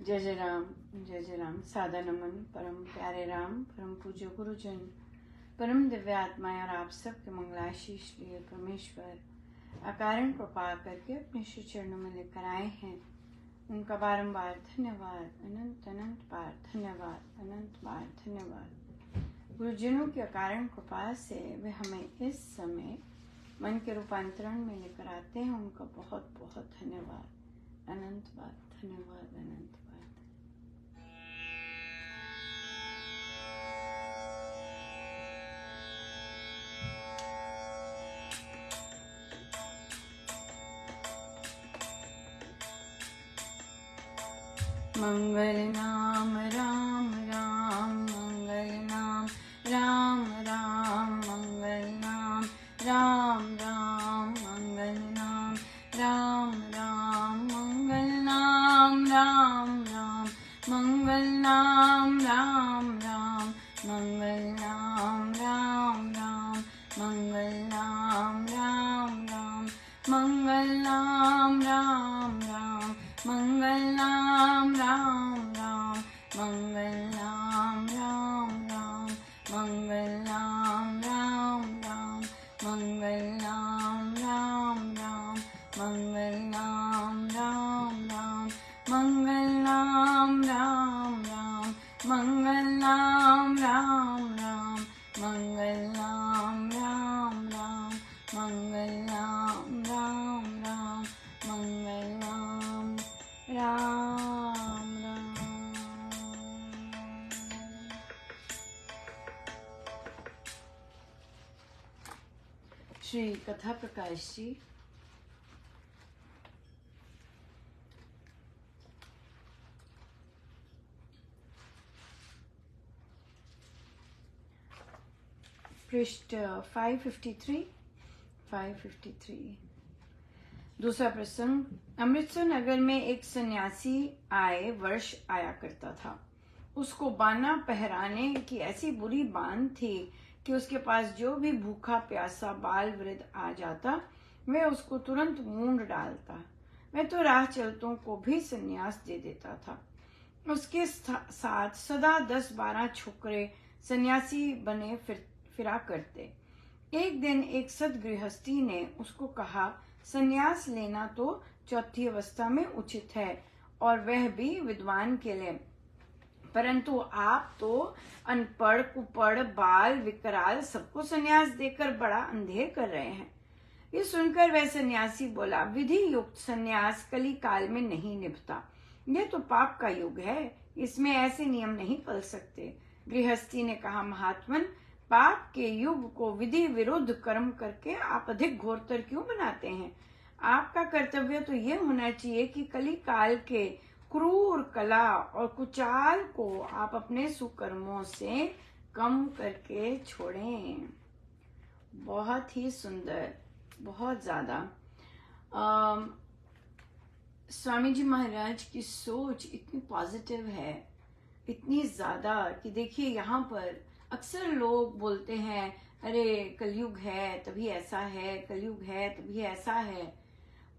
जय जय राम। सादा नमन परम प्यारे राम, परम पूज्य गुरुजन, परम दिव्य आत्माएं और आप सबके मंगलाशीष लिए परमेश्वर अकारण कृपा करके अपने श्री चरणों में लेकर आए हैं। उनका बारंबार धन्यवाद, अनंत अनंत बार धन्यवाद, अनंत बार धन्यवाद। गुरुजनों की अकारण कृपा से वे हमें इस समय मन के रूपांतरण में लेकर आते हैं। उनका बहुत बहुत धन्यवाद, अनंत बार धन्यवाद, अनंत बार। मंगल नाम राम राम, मंगल नाम राम राम, मंगल नाम राम राम, मंगल नाम राम राम, मंगल नाम राम राम, मंगल नाम राम राम, मंगल नाम राम राम, मंगल नाम राम राम, मंगल नाम राम राम, मंगल नाम राम राम, मंगल नाम राम राम, मंगल नाम राम राम, मंगल नाम राम राम, मंगल नाम राम राम, मंगल नाम राम राम, मंगल नाम राम राम, मंगल नाम राम राम, मंगल नाम राम राम, मंगल नाम राम राम। श्री कथा प्रकाश जी पृष्ठ 553। दूसरा प्रसंग। अमृतसर नगर में एक सन्यासी आए वर्ष आया करता था। उसको बाना पहराने की ऐसी बुरी बान थी कि उसके पास जो भी भूखा प्यासा बाल वृद्ध आ जाता वह उसको तुरंत मूंड डालता। वह तो राह चलतों को भी संन्यास दे देता था। उसके साथ सदा 10-12 छोकरे सन्यासी बने फिरा करते। एक दिन एक सद्गृहस्थी ने उसको कहा, संन्यास लेना तो चौथी अवस्था में उचित है और वह भी विद्वान के लिए, परंतु आप तो अनपढ़ कुपढ़ बाल विकराल सबको संन्यास देकर बड़ा अंधेर कर रहे हैं। ये सुनकर वह सन्यासी बोला, विधि युक्त संन्यास कली काल में नहीं निभता। यह तो पाप का युग है, इसमें ऐसे नियम नहीं पल सकते। गृहस्थी ने कहा, महात्मन, पाप के युग को विधि विरुद्ध कर्म करके आप अधिक घोरतर क्यों बनाते हैं? आपका कर्तव्य तो ये होना चाहिए कि कली काल के क्रूर कला और कुचाल को आप अपने सुकर्मों से कम करके छोड़ें। बहुत ही सुंदर, बहुत ज्यादा। स्वामी जी महाराज की सोच इतनी पॉजिटिव है, इतनी ज्यादा कि देखिए यहाँ पर अक्सर लोग बोलते हैं, अरे कलयुग है तभी ऐसा है, कलयुग है तभी ऐसा है।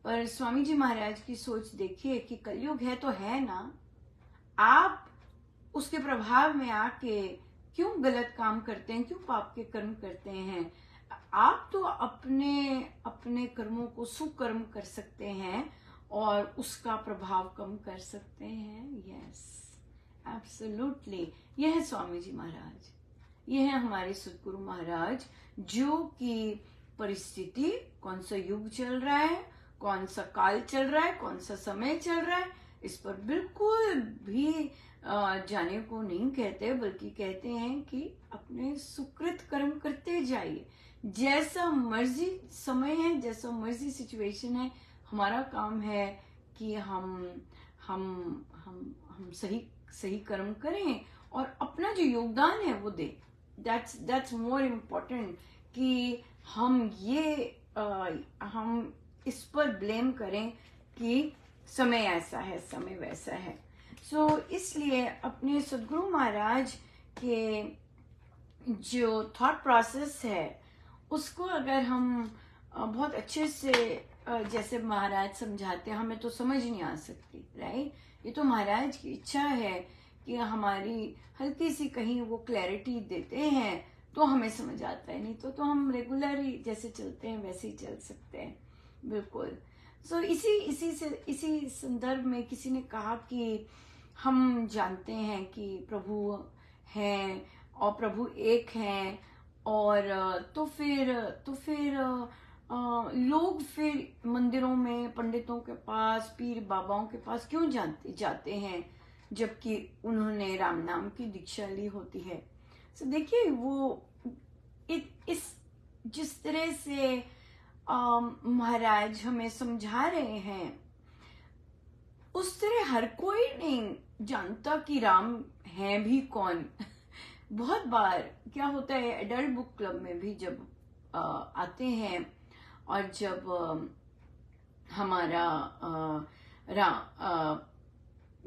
पर स्वामी जी महाराज की सोच देखिए कि कलयुग है तो है ना, आप उसके प्रभाव में आके क्यों गलत काम करते हैं, क्यों पाप के कर्म करते हैं? आप तो अपने कर्मों को सुकर्म कर सकते हैं और उसका प्रभाव कम कर सकते हैं। Yes, absolutely. यह है स्वामी जी महाराज, यह है हमारे सदगुरु महाराज, जो कि परिस्थिति, कौन सा युग चल रहा है, कौन सा काल चल रहा है, कौन सा समय चल रहा है, इस पर बिल्कुल भी जाने को नहीं कहते, बल्कि कहते हैं कि अपने सुकृत कर्म करते जाइए। जैसा मर्जी समय है, जैसा मर्जी सिचुएशन है, हमारा काम है कि हम सही कर्म करें और अपना जो योगदान है वो दें। That's more important कि हम इस पर ब्लेम करें कि समय ऐसा है, समय वैसा है। इसलिए अपने सदगुरु महाराज के जो थॉट प्रोसेस है उसको अगर हम बहुत अच्छे से, जैसे महाराज समझाते हैं, हमें तो समझ नहीं आ सकती, राइट? ये तो महाराज की इच्छा है कि हमारी हल्की सी कहीं वो क्लैरिटी देते हैं तो हमें समझ आता है, नहीं तो हम रेगुलर ही जैसे चलते हैं वैसे ही चल सकते हैं। बिल्कुल। सो इसी संदर्भ में किसी ने कहा कि हम जानते हैं कि प्रभु हैं और प्रभु एक हैं, और तो फिर लोग फिर मंदिरों में पंडितों के पास, पीर बाबाओं के पास क्यों जाते हैं जबकि उन्होंने राम नाम की दीक्षा ली होती है। तो देखिए वो इस जिस तरह से महाराज हमें समझा रहे हैं उस तरह हर कोई नहीं जानता कि राम है भी कौन। बहुत बार क्या होता है, एडल्ट बुक क्लब में भी जब आते हैं और जब हमारा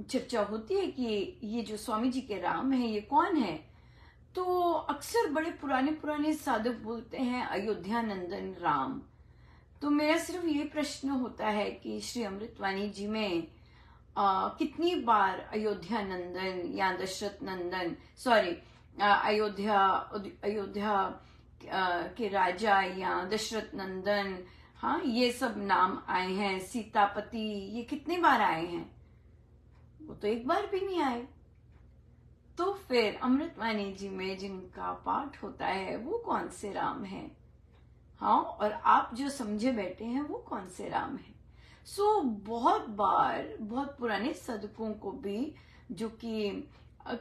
चर्चा होती है कि ये जो स्वामी जी के राम है ये कौन है, तो अक्सर बड़े पुराने साधक बोलते हैं अयोध्या नंदन राम। तो मेरा सिर्फ ये प्रश्न होता है कि श्री अमृतवाणी जी में कितनी बार अयोध्या नंदन या दशरथ नंदन, सॉरी अयोध्या के राजा या दशरथ नंदन, हाँ ये सब नाम आए हैं, सीतापति, ये कितनी बार आए हैं? वो तो एक बार भी नहीं आए। तो फिर अमृतवाणी जी में जिनका पाठ होता है वो कौन से राम हैं? हाँ, और आप जो समझे बैठे हैं वो कौन से राम हैं? सो बहुत बार बहुत पुराने साधकों को भी जो कि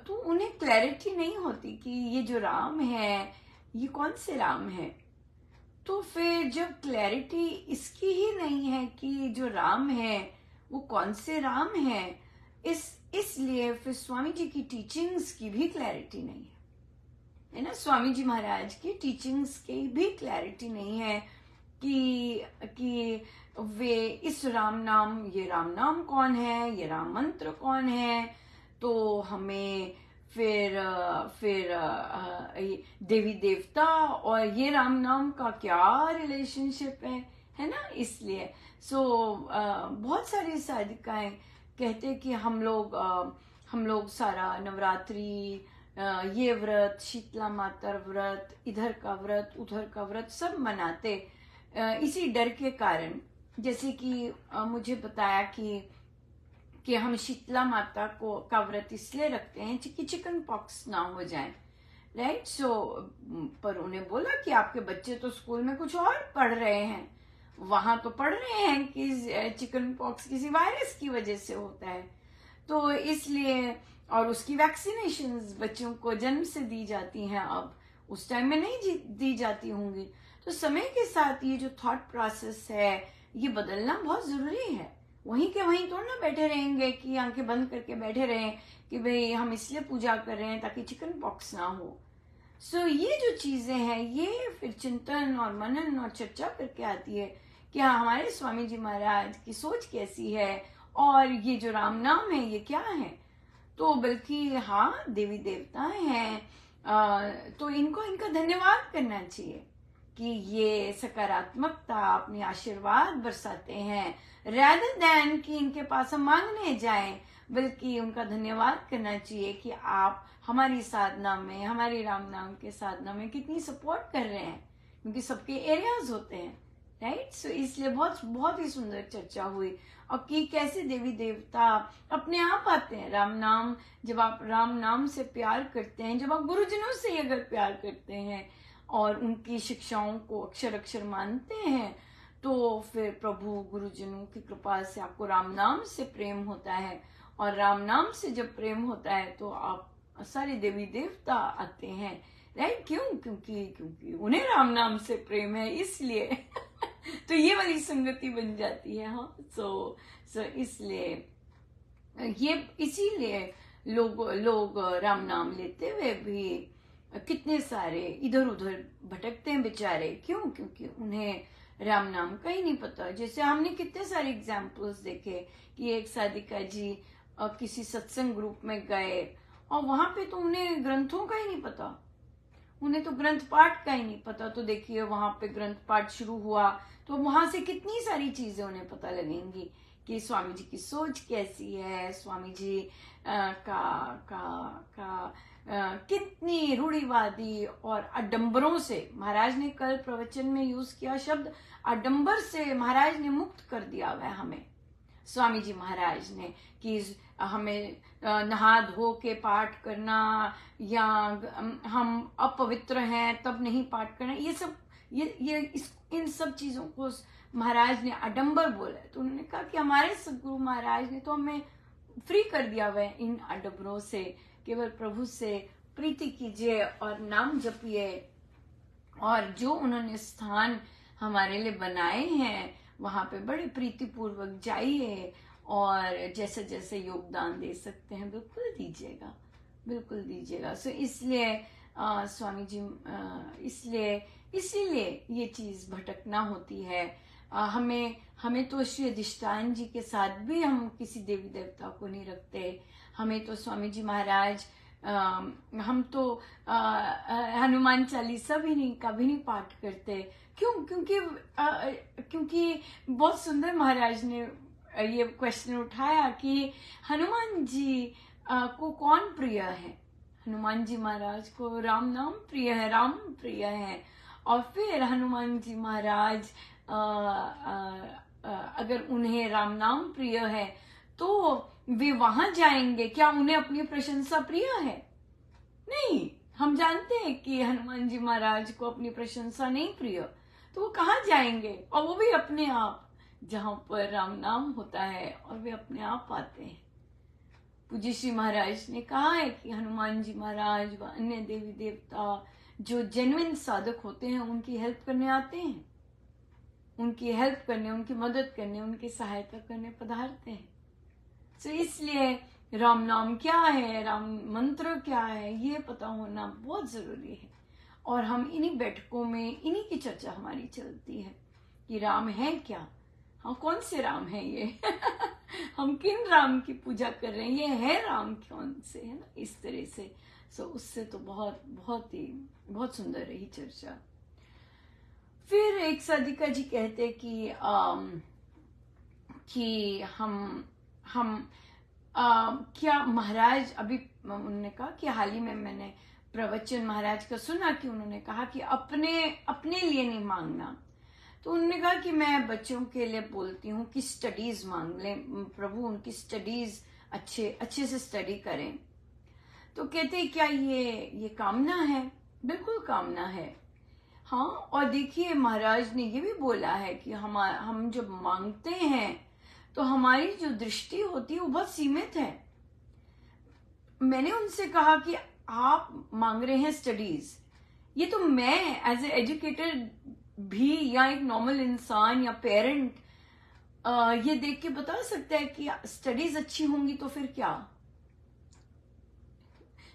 तो उन्हें क्लैरिटी नहीं होती कि ये जो राम है ये कौन से राम है। तो फिर जब क्लैरिटी इसकी ही नहीं है कि जो राम है वो कौन से राम है, इसलिए फिर स्वामी जी की टीचिंग्स की भी क्लैरिटी नहीं है ना। स्वामी जी महाराज की टीचिंग्स की भी क्लैरिटी नहीं है कि वे इस राम नाम, ये राम नाम कौन है, ये राम मंत्र कौन है। तो हमें फिर देवी देवता और ये राम नाम का क्या रिलेशनशिप है ना। इसलिए बहुत सारी साधिकाएं कहते कि हम लोग सारा नवरात्रि, ये व्रत, शीतला माता व्रत, इधर का व्रत उधर का व्रत सब मनाते इसी डर के कारण। जैसे कि मुझे बताया कि हम शीतला माता का व्रत इसलिए रखते हैं कि चिकन पॉक्स ना हो जाए, राइट। पर उन्हें बोला कि आपके बच्चे तो स्कूल में कुछ और पढ़ रहे हैं, वहां तो पढ़ रहे हैं कि चिकन पॉक्स किसी वायरस की वजह से होता है, तो इसलिए, और उसकी वैक्सीनेशंस बच्चों को जन्म से दी जाती हैं, अब उस टाइम में नहीं दी जाती होंगी। तो समय के साथ ये जो थॉट प्रोसेस है ये बदलना बहुत जरूरी है। वहीं के वहीं तो ना बैठे रहेंगे कि आंखें बंद करके बैठे रहें कि भाई हम इसलिए पूजा कर रहे हैं ताकि चिकन पॉक्स ना हो। ये जो चीजें हैं ये फिर चिंतन और मनन और चर्चा करके आती है कि हाँ हमारे स्वामी जी महाराज की सोच कैसी है और ये जो राम नाम है ये क्या है। तो बल्कि हाँ देवी देवता हैं, तो इनका धन्यवाद करना चाहिए कि ये सकारात्मकता अपनी आशीर्वाद बरसाते हैं, rather than कि इनके पास हम मांगने जाएं, बल्कि उनका धन्यवाद करना चाहिए कि आप हमारी साधना में, हमारी राम नाम के साधना में कितनी सपोर्ट कर रहे हैं, क्योंकि सबके एरियाज होते हैं, राइट। इसलिए बहुत ही सुंदर चर्चा हुई और कि कैसे देवी देवता अपने आप आते हैं। राम नाम, जब आप राम नाम से प्यार करते हैं, जब आप गुरुजनों से अगर प्यार करते हैं और उनकी शिक्षाओं को अक्षर अक्षर मानते हैं, तो फिर प्रभु गुरुजनों की कृपा से आपको राम नाम से प्रेम होता है, और राम नाम से जब प्रेम होता है तो आप सारे देवी देवता आते हैं, राइट। क्योंकि उन्हें राम नाम से प्रेम है, इसलिए तो ये वाली संगति बन जाती है। हाँ, इसलिए इसीलिए लोग राम नाम लेते हुए भी कितने सारे इधर उधर भटकते हैं बेचारे। क्योंकि उन्हें राम नाम का ही नहीं पता। जैसे हमने कितने सारे एग्जाम्पल्स देखे कि एक साधिका जी किसी सत्संग ग्रुप में गए और वहां पे तो उन्हें ग्रंथों का ही नहीं पता, उन्हें तो ग्रंथ पाठ का ही नहीं पता। तो देखिए वहां पे ग्रंथ पाठ शुरू हुआ तो वहां से कितनी सारी चीजें उन्हें पता लगेंगी कि स्वामी जी की सोच कैसी है, स्वामी जी कितनी रूढ़िवादी और आडंबरों से, महाराज ने कल प्रवचन में यूज किया शब्द आडंबर से महाराज ने मुक्त कर दिया हुआ है हमें, स्वामी जी महाराज ने, कि हमें नहा धो के पाठ करना या हम अपवित्र हैं तब नहीं पाठ करना, ये सब इन सब चीजों को महाराज ने आडंबर बोला। तो उन्होंने कहा कि हमारे सदगुरु महाराज ने तो हमें फ्री कर दिया हुआ है इन आडंबरों से, केवल प्रभु से प्रीति कीजिए और नाम जपिए, और जो उन्होंने स्थान हमारे लिए बनाए हैं वहां पे बड़े प्रीतिपूर्वक जाइए और जैसे जैसे योगदान दे सकते हैं बिल्कुल दीजिएगा, बिल्कुल दीजिएगा। सो इसलिए स्वामी जी इसीलिए ये चीज भटकना होती है। हमें तो श्री अधिष्ठान जी के साथ भी हम किसी देवी देवता को नहीं रखते, हमें तो स्वामी जी महाराज हम तो हनुमान चालीसा भी नहीं कभी नहीं पाठ करते। क्यों? क्योंकि बहुत सुंदर महाराज ने ये क्वेश्चन उठाया कि हनुमान जी को कौन प्रिय है। हनुमान जी महाराज को राम नाम प्रिय है, राम प्रिय है। और फिर हनुमान जी महाराज अगर उन्हें राम नाम प्रिय है तो वे वहां जाएंगे, क्या उन्हें अपनी प्रशंसा प्रिय है? नहीं, हम जानते हैं कि हनुमान जी महाराज को अपनी प्रशंसा नहीं प्रिय, तो वो कहाँ जाएंगे? और वो भी अपने आप, जहां पर राम नाम होता है, और वे अपने आप आते हैं। पूज्य श्री महाराज ने कहा है कि हनुमान जी महाराज व अन्य देवी देवता जो जेन्युइन साधक होते हैं उनकी हेल्प करने आते हैं, उनकी हेल्प करने, उनकी मदद करने, उनकी सहायता करने पधारते हैं। तो इसलिए राम नाम क्या है, राम मंत्र क्या है, ये पता होना बहुत जरूरी है। और हम इन्हीं बैठकों में इन्हीं की चर्चा हमारी चलती है कि राम है क्या, हाँ कौन से राम है ये हम किन राम की पूजा कर रहे हैं, ये है राम कौन से, है ना, इस तरह से। सो उससे तो बहुत सुंदर रही चर्चा। फिर एक साधिका जी कहते कि हम क्या महाराज, अभी उन्होंने कहा कि हाल ही में मैंने प्रवचन महाराज का सुना कि उन्होंने कहा कि अपने लिए नहीं मांगना। तो उन्होंने कहा कि मैं बच्चों के लिए बोलती हूँ कि स्टडीज मांग लें, प्रभु उनकी स्टडीज अच्छे से स्टडी करें। तो कहते क्या ये कामना है? बिल्कुल कामना है, हाँ। और देखिए महाराज ने ये भी बोला है कि हम जब मांगते हैं तो हमारी जो दृष्टि होती है वो बहुत सीमित है। मैंने उनसे कहा कि आप मांग रहे हैं स्टडीज, ये तो मैं एज ए एजुकेटेड भी या एक नॉर्मल इंसान या पेरेंट ये देख के बता सकता है कि स्टडीज अच्छी होंगी तो फिर क्या,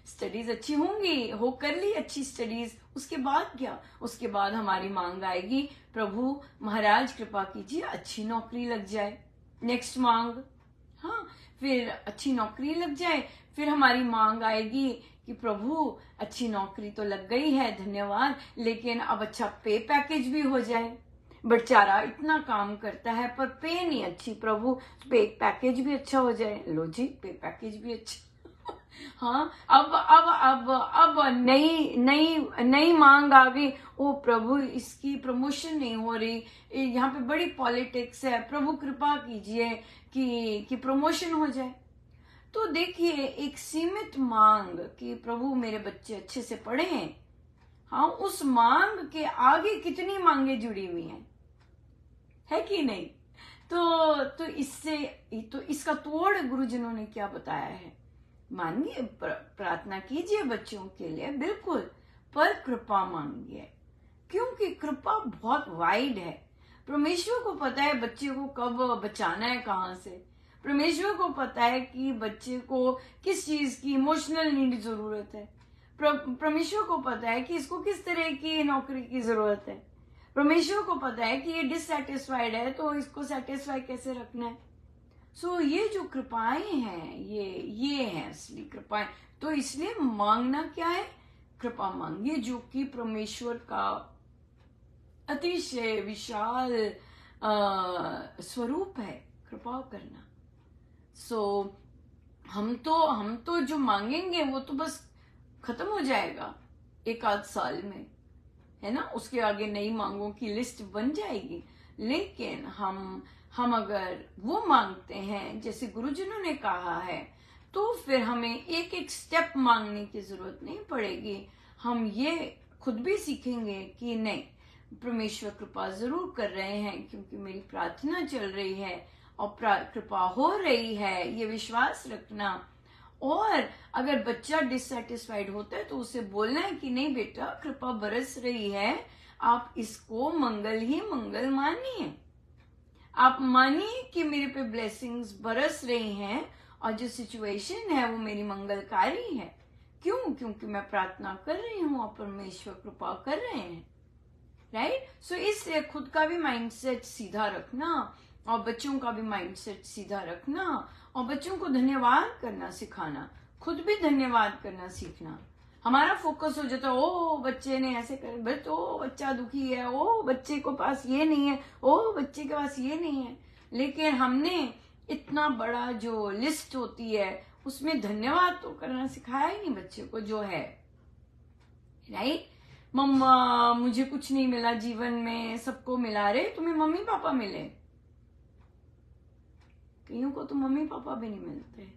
स्टडीज अच्छी होंगी, हो कर ली अच्छी स्टडीज, उसके बाद क्या? उसके बाद हमारी मांग आएगी प्रभु महाराज कृपा कीजिए अच्छी नौकरी लग जाए, नेक्स्ट मांग, हाँ। फिर अच्छी नौकरी लग जाए, फिर हमारी मांग आएगी कि प्रभु अच्छी नौकरी तो लग गई है, धन्यवाद, लेकिन अब अच्छा पे पैकेज भी हो जाए। बेचारा इतना काम करता है पर पे नहीं अच्छी, प्रभु पे पैकेज भी अच्छा हो जाए। लो जी, पे पैकेज भी अच्छा हाँ। अब नई मांग आ गई, ओ प्रभु इसकी प्रमोशन नहीं हो रही, यहाँ पे बड़ी पॉलिटिक्स है, प्रभु कृपा कीजिए कि प्रमोशन हो जाए। तो देखिए एक सीमित मांग कि प्रभु मेरे बच्चे अच्छे से पढ़े हैं, हाँ, उस मांग के आगे कितनी मांगे जुड़ी हुई हैं, है कि नहीं? तो इसका तोड़ गुरुजनों ने क्या बताया है? मानिए, प्रार्थना कीजिए बच्चों के लिए, बिल्कुल, पर कृपा मांगिए, क्योंकि कृपा बहुत वाइड है। परमेश्वर को पता है बच्चे को कब बचाना है, कहाँ से। परमेश्वर को पता है कि बच्चे को किस चीज की इमोशनल नीड जरूरत है। परमेश्वर को पता है कि इसको किस तरह की नौकरी की जरूरत है। परमेश्वर को पता है कि ये डिससेटिस्फाइड है तो इसको सेटिस्फाई कैसे रखना है। सो ये जो कृपाएं हैं ये हैं असली कृपाएं। तो इसलिए मांगना क्या है? कृपा मांगिए, जो कि परमेश्वर का अतिशय विशाल स्वरूप है। कृपा करना। सो हम तो जो मांगेंगे वो तो बस खत्म हो जाएगा एक आध साल में, है ना। उसके आगे नई मांगों की लिस्ट बन जाएगी। लेकिन हम अगर वो मांगते हैं जैसे गुरुजनों ने कहा है, तो फिर हमें एक एक स्टेप मांगने की जरूरत नहीं पड़ेगी। हम ये खुद भी सीखेंगे कि नहीं, परमेश्वर कृपा जरूर कर रहे हैं, क्योंकि मेरी प्रार्थना चल रही है और कृपा हो रही है, ये विश्वास रखना। और अगर बच्चा डिससेटिस्फाइड होता है तो उसे बोलना है कि नहीं बेटा, कृपा बरस रही है, आप इसको मंगल ही मंगल मानिए। आप मानिए कि मेरे पे ब्लेसिंग्स बरस रही हैं और जो सिचुएशन है वो मेरी मंगलकारी है। क्यों? क्योंकि मैं प्रार्थना कर रही हूं और परमेश्वर कृपा कर रहे हैं, राइट। सो इसलिए खुद का भी माइंडसेट सीधा रखना और बच्चों का भी माइंडसेट सीधा रखना और बच्चों को धन्यवाद करना सिखाना, खुद भी धन्यवाद करना सीखना। हमारा फोकस हो जाता है ओ बच्चे ने ऐसे कर, बस ओ बच्चा दुखी है, ओ बच्चे को पास ये नहीं है, ओ बच्चे के पास ये नहीं है। लेकिन हमने इतना बड़ा जो लिस्ट होती है उसमें धन्यवाद तो करना सिखाया ही नहीं बच्चे को, जो है, राइट। मम्मा मुझे कुछ नहीं मिला जीवन में, सबको मिला। रे तुम्हें मम्मी पापा मिले, कईयों को तो मम्मी पापा भी नहीं मिलते।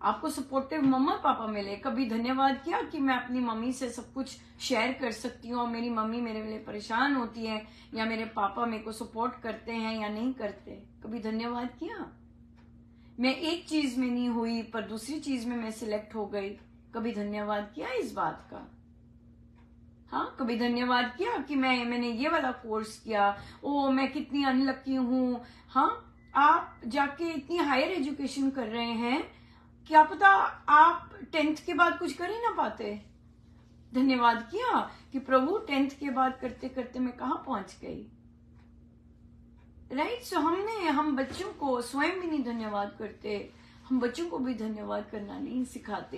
आपको सपोर्टिव मम्मा पापा मिले, कभी धन्यवाद किया कि मैं अपनी मम्मी से सब कुछ शेयर कर सकती हूँ और मेरी मम्मी मेरे लिए परेशान होती है, या मेरे पापा मेरे को सपोर्ट करते हैं या नहीं करते, कभी धन्यवाद किया? मैं एक चीज में नहीं हुई पर दूसरी चीज में मैं सिलेक्ट हो गई, कभी धन्यवाद किया इस बात का? हाँ, कभी धन्यवाद किया कि मैंने ये वाला कोर्स किया, ओ मैं कितनी अनलकी हूँ। हाँ, आप जाके इतनी हायर एजुकेशन कर रहे हैं, क्या पता आप 10th के बाद कुछ कर ही ना पाते। धन्यवाद किया कि प्रभु 10th के बाद करते करते मैं कहाँ पहुंच गई, राइट। सो हम बच्चों को स्वयं भी नहीं धन्यवाद करते, हम बच्चों को भी धन्यवाद करना नहीं सिखाते।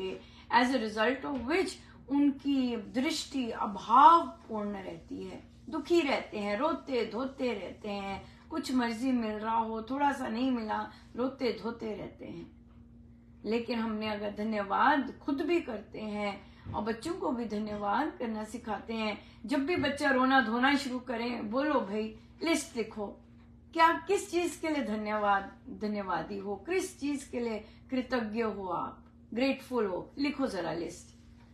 As a result of which उनकी दृष्टि अभावपूर्ण रहती है, दुखी रहते हैं, रोते धोते रहते हैं, कुछ मर्जी मिल रहा हो, थोड़ा सा नहीं मिला, रोते धोते रहते हैं। लेकिन हमने अगर धन्यवाद खुद भी करते हैं और बच्चों को भी धन्यवाद करना सिखाते हैं, जब भी बच्चा रोना धोना शुरू करें, बोलो भाई लिस्ट लिखो, क्या किस चीज के लिए धन्यवादी हो, किस चीज के लिए कृतज्ञ हो, आप ग्रेटफुल हो, लिखो जरा लिस्ट।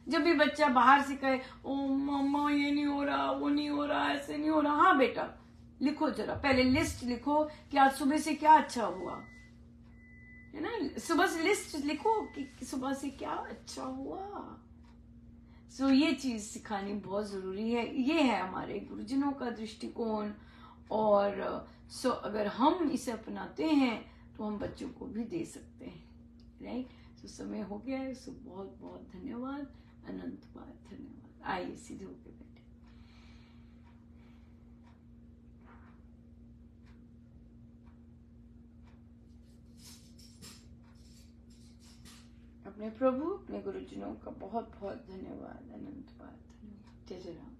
जब भी बच्चा बाहर से कहे ओ मम्मा ये नहीं हो रहा, वो नहीं हो रहा, ऐसे नहीं हो रहा, हाँ बेटा लिखो जरा, पहले लिस्ट लिखो कि आज सुबह से क्या अच्छा हुआ, है ना। सुबह से लिस्ट लिखो कि सुबह से क्या अच्छा हुआ। सो ये चीज सिखानी बहुत जरूरी है। ये है हमारे गुरुजनों का दृष्टिकोण। और सो अगर हम इसे अपनाते हैं तो हम बच्चों को भी दे सकते हैं, राइट। सो समय हो गया है। सो बहुत बहुत धन्यवाद, अनंत बार धन्यवाद। आइए सीधे होके बैठे। अपने प्रभु, अपने गुरुजनों का बहुत बहुत धन्यवाद, अनंत बार धन्यवाद। जय जय राम।